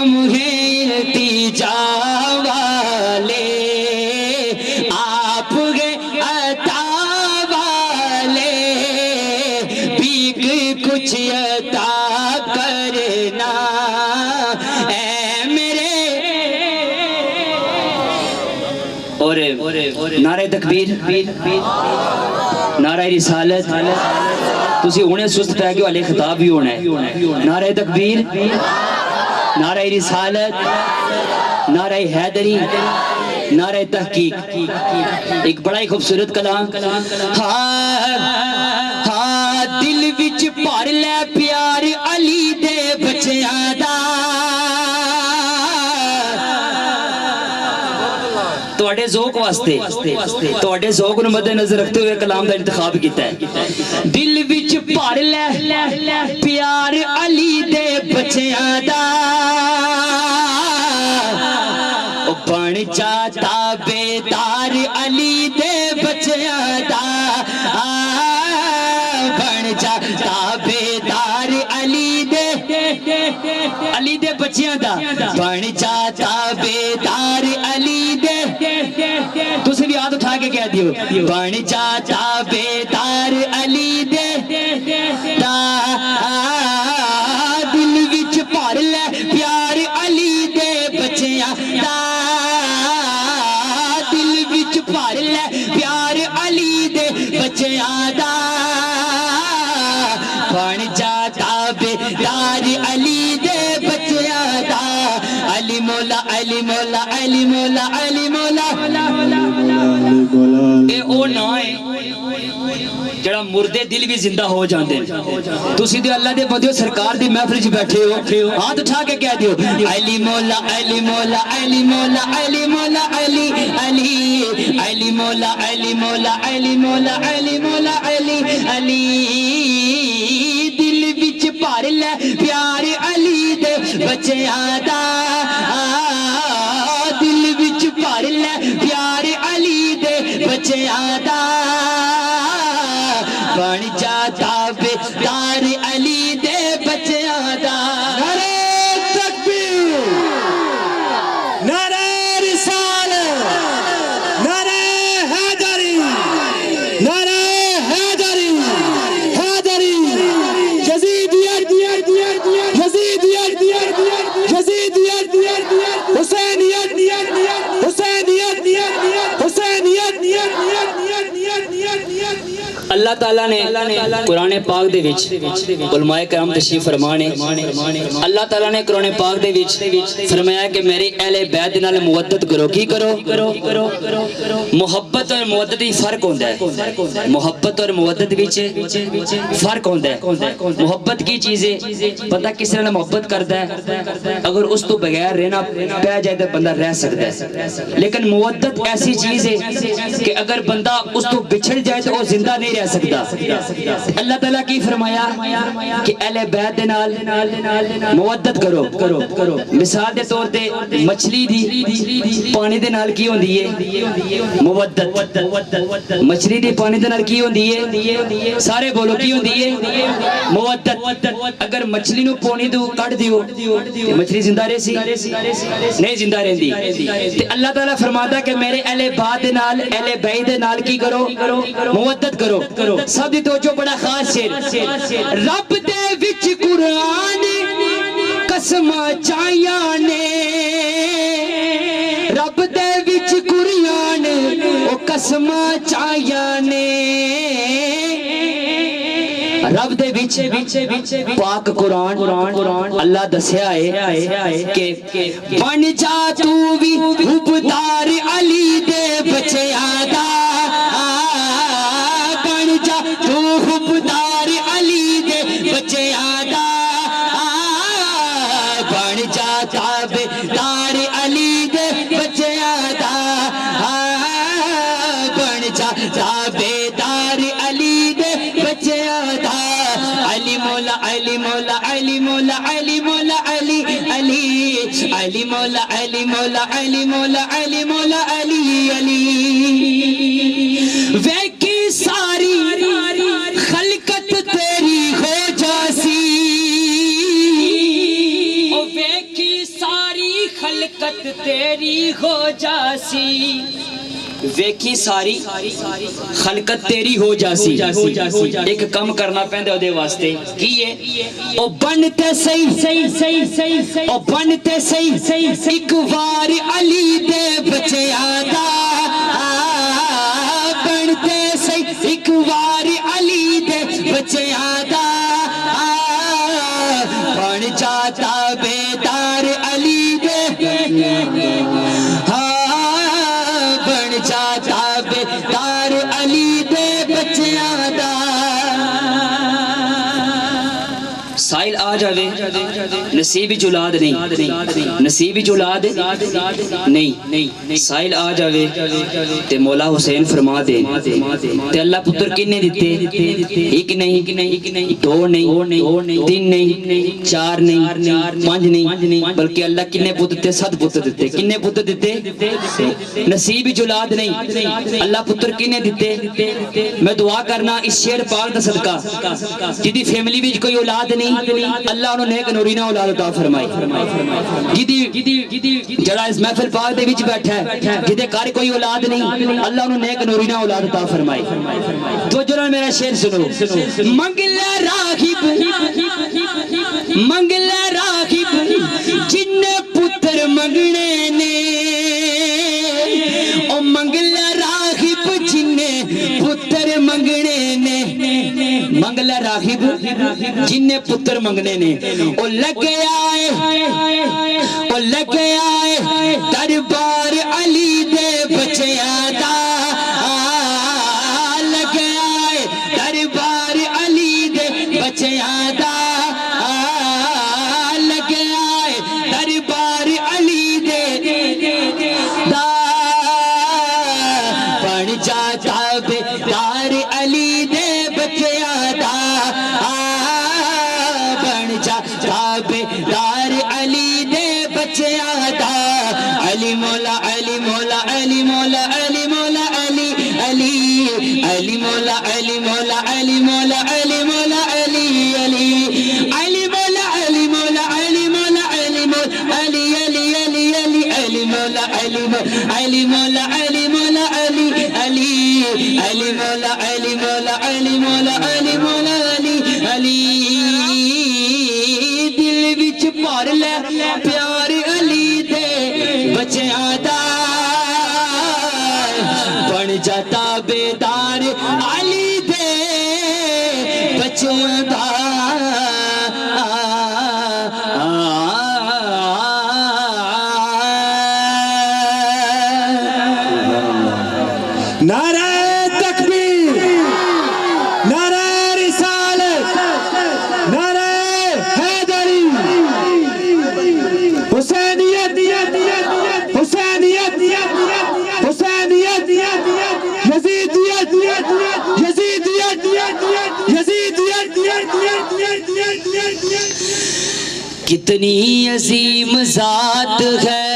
ہم ہیں التجا والے، آپ ہیں عطا والے، بھیک کچھ عطا کرنا اے میرے۔ اور نعرہ تکبیر، نعرہ رسالت، تسی انہیں سست پہ گئے والے خطاب بھی ہونا ہے۔ نعرہ تکبیر، نعرہ رسالت، نعرہ حیدری، نعرہ تحقیق۔ ایک بڑا ہی خوبصورت کلام، ہاں دل وچ بھر لے پیار علی دے بچیاں دا، توڑے ذوق واسطے، توڑے ذوق نو مد نظر رکھتے ہوئے کلام دا انتخاب کیتا ہے۔ دل وچ بھر لے پیار علی دے بچیاں دا، بن جاتا بیدار علی دے بچیاں دا، بن جاتا بیدار علی دے بچیاں دا، بن جاتا بیدار علی دے، تسی بھی ہاتھ اٹھا کے کہہ دیو، بن جاتا بیدار علی دے دا، دل وچ بھر لے پیار علی دے بچیاں دا، دل وچ بھر لے پیار علی دے بچیاں دا، بن جاتا بیدار علی دے بچیاں دا، علی مولا علی مولا علی مولا علی مولا۔ اے او نا ہے جڑا مردے دل بھی زندہ ہو جاندے، تسی تے اللہ دے بندیو سرکار دی محفل وچ بیٹھے ہو، ہاتھ اٹھا کے کہہ دیو علی مولا علی مولا علی مولا علی مولا علی علی علی مولا علی مولا علی مولا علی مولا علی علی، دل وچ بھر لے پیار علی دے بچیاں دا، دل وچ بھر لے پیار علی دے بچیاں دا، بن جاتا بیدار علی دے بچیاں دا۔ نعرہ تکبیر، نعرہ رسالت، نعرہ حیدری، نعرہ حیدری، حیدری، یزیدیت، یزیدیت، یزیدیت، حسینیت، حسینیت، حسینیت۔ اللہ تعالیٰ نے قرآن پاک دے وچ علماء کرام تشریف فرمانے، اللہ تعالیٰ نے قرآن پاک دے وچ فرمایا کہ میرے اہل بیت نال محبت کرو، کی کرو؟ محبت اور محبت ہی فرق ہوندا ہے، محبت اور محبت وچ فرق ہوندا ہے۔ محبت کی چیز ہے، بندہ کس طرح محبت کرتا ہے، اگر اس تو بغیر رہنا پہ جائے تو بندہ رہ سکتا ہے، لیکن محبت ایسی چیز ہے کہ اگر بندہ اس تو بچھڑ جائے تو وہ زندہ نہیں رہ سکتا۔ اللہ تعالیٰ کی فرمایا کہ اہل بیت دے نال محبت کرو۔ مثال دے طور تے مچھلی دی پانی دے نال کی ہوندی ہے؟ محبت۔ مچھلی دی پانی دے نال کی ہوندی ہے؟ سارے بولو کی ہوندی ہے؟ محبت۔ اگر مچھلی نو پانی دو کٹ دیو مچھلی زندہ رہ سی؟ نہیں زندہ رہندی۔ تے اللہ تعالیٰ فرماتا کہ میرے اہل بیت دے نال، اہل بیت دے نال کی کرو؟ محبت کرو۔ سب دی توجہ بڑا خاص شعر، رب دے وچ قرآن قسم چائیاں نے، رب دے وچ قرآن او قسم چائیاں نے، رب دے وچ پاک قرآن اللہ دسیا ہے کہ بن جا تو بھی حبدار علی دے بچیاں دا، بن جا تو حبدار علی دے بچیاں دا، بن جا تابعدار علی دے بچیاں دا، بن جا تابعدار علی دے بچیاں دا، علی مولا علی مولا علی مولا علی مولا علی علی علی مولا علی مولا علی مولا علی مولا علی علی، ویکی ساری خلقت تیری ہو جاسی، او ویکی ساری خلقت تیری ہو جاسی ویکھی ساری خلقت تیری ہو جاسی ایک کم کرنا پہندے او دے واسطے کیے او بنتے صحیح او بنتے صحیح ایک وار علی دے بچے آدھا بنتے صحیح ایک وار علی دے بچے آدھا بن جاتا بیدار علی دے بن جاتا بیدار علی دے بچیاں دا سائل آ جاوے نصیب اولاد نہیں نصیب اولاد نہیں سائل آ جاوے تے مولا حسین فرما دے تے اللہ پتر کنے دیتے ایک نہیں دو نہیں تین نہیں چار نہیں پانچ نہیں بلکہ اللہ کنے پتر تے 7 پتر دیتے کنے پتر دیتے نصیب اولاد نہیں اللہ پتر کنے دیتے میں دعا کرنا اس شعر پاک دا صدقہ جدی فیملی وچ کوئی اولاد نہیں اللہ انہوں نیک نورینہ اولاد عطا فرمائی جڑا اس محفل پاک دے وچ بیٹھا ہے جدے گھر کوئی اولاد نہیں اللہ انہوں نیک نورینہ اولاد عطا فرمائی تو جنہوں میرا شعر سنو منگلا راغب جن پتر منگنے نے او منگلا راغب جن پتر منگنے نے منگلا راغب جن پتر منگنے نے او لگے آئے دربار علی دے بچیاں دا لگے آئے دربار علی دے بچیاں دا لگے آئے دربار علی دے دا بن جاتا بیدار علی دے بچیاں دا بن جاتا بیدار علی دے بچیاں دا علی مولا علی مولا علی مولا علی مولا علی علی علی مولا علی مولا علی مولا علی مولا علی علی علی مولا علی مولا علی مولا علی مولا علی علی علی علی علی مولا علی علی مولا علی مولا علی علی علی مولا علی مولا علی مولا علی مولا علی علی دل وچ بھر لے پیار علی دے بچیاں دا بن جاتا بیدار علی دے بچیاں دا نعرہ تکبیر نعرہ رسالت نعرہ حیدری حسینیت حسینیت حسینیت یزیدیت یزیدیت یزیدیت کتنی عظیم ذات ہے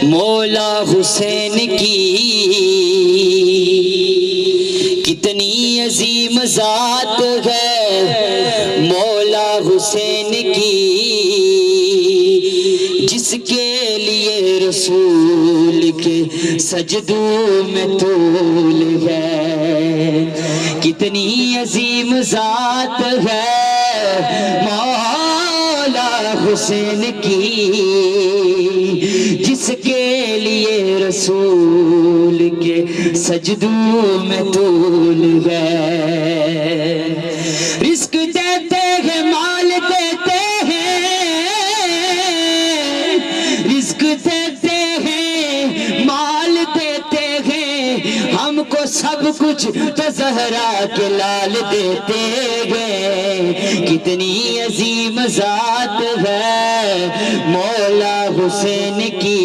مولا حسین کی کتنی عظیم ذات ہے مولا حسین کی جس کے لیے رسول کے سجدوں میں طول ہے کتنی عظیم ذات ہے مولا حسین کی جس کے لیے رسول کے سجدوں میں طول ہے رزق دیتے ہیں مال دیتے ہیں رزق دیتے ہیں مال دیتے ہیں ہم کو سب کچھ تو زہرا کے لال دیتے ہیں کتنی عظیم ذات ہے مولا حسین کی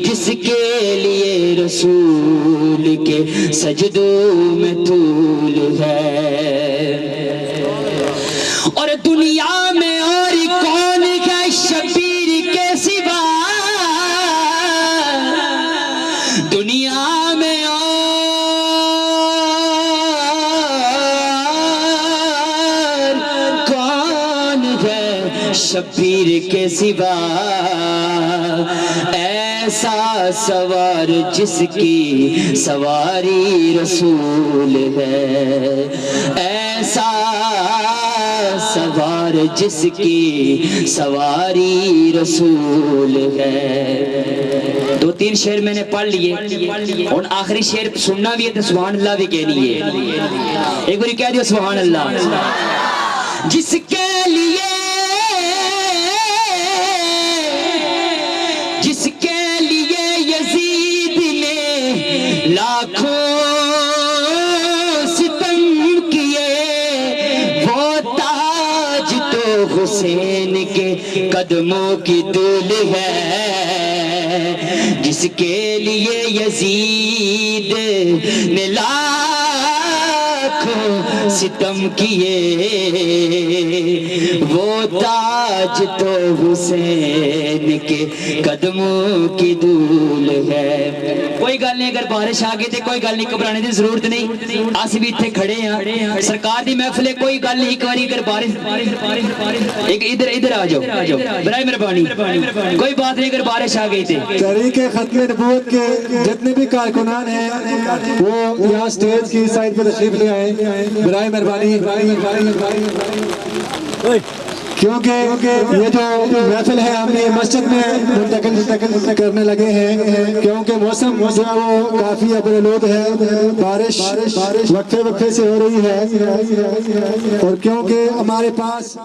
جس کے لیے رسول کے سجدوں میں طول ہے اور دنیا میں اور کون ہے شبیر کے سوا دنیا میں اور کون ہے شبیر کے سوا ایسا سوار جس کی سواری رسول ہے، ایسا سوار جس کی سواری رسول ہے۔ دو تین شعر میں نے پڑھ لیے، اور آخری شعر سننا بھی ہے تو سبحان اللہ بھی کہنی ہے۔ ایک بار کہہ دیو سبحان اللہ۔ جس کے لیے یزید نے لاکھوں ستم کیے، وہ تاج تو حسین کے قدموں کی دھول ہے۔ جس کے لیے یزید نے لاکھوں ستم کیے، وہ تاج تو حسین کے قدموں کی دھول ہے۔ کوئی گل نہیں، اگر بارش آ گئی تو کوئی گل نہیں، گھبرانے کی ضرورت نہیں، اس بھی اتنے کھڑے ہیں، سرکار دی محفل ہے، کوئی گل نہیں، ایک بار اگر بارش ادھر آ جاؤ برائے مہربانی، کوئی بات نہیں اگر بارش آ گئی تھی۔ تحریک ختم نبوت کے جتنے بھی کارکنان ہیں وہ یہاں سٹیج کی سائڈ پہ تشریف لے آئے برائے مہربانی، کیونکہ یہ جو محفل ہے ہم یہ مسجد میں منتقل کرنے لگے ہیں، کیونکہ موسم جو ہے وہ کافی ابرآلود ہے، بارش وقفے سے ہو رہی ہے، اور کیونکہ ہمارے پاس